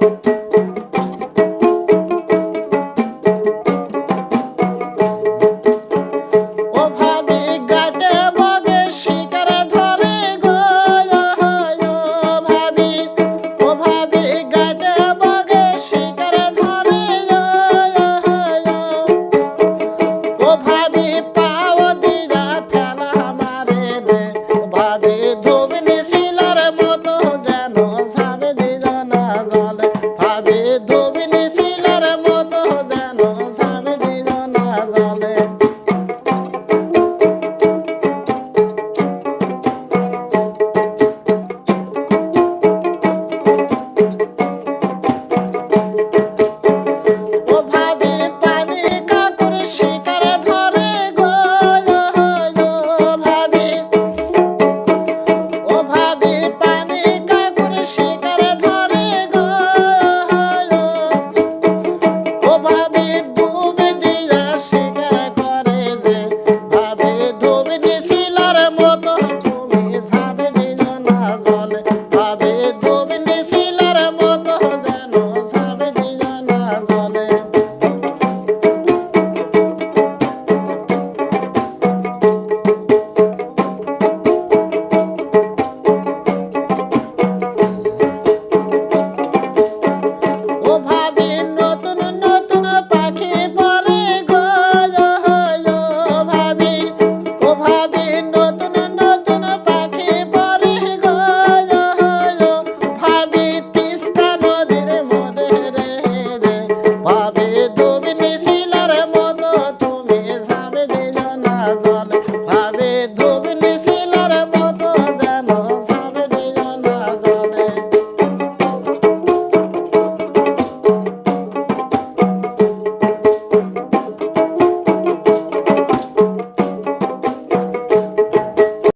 ও ভাবি গাটে বগে শিকার ধরে গো, ও ভাবি, ও ভাবি গাটে বগে শিকার ধরে গো, ও ভাবি পাও দিয়া ঠেলা মারে রে, ও ভাবি ধুবনি শিলার মতো যেন ঝামেলি জানা জলে।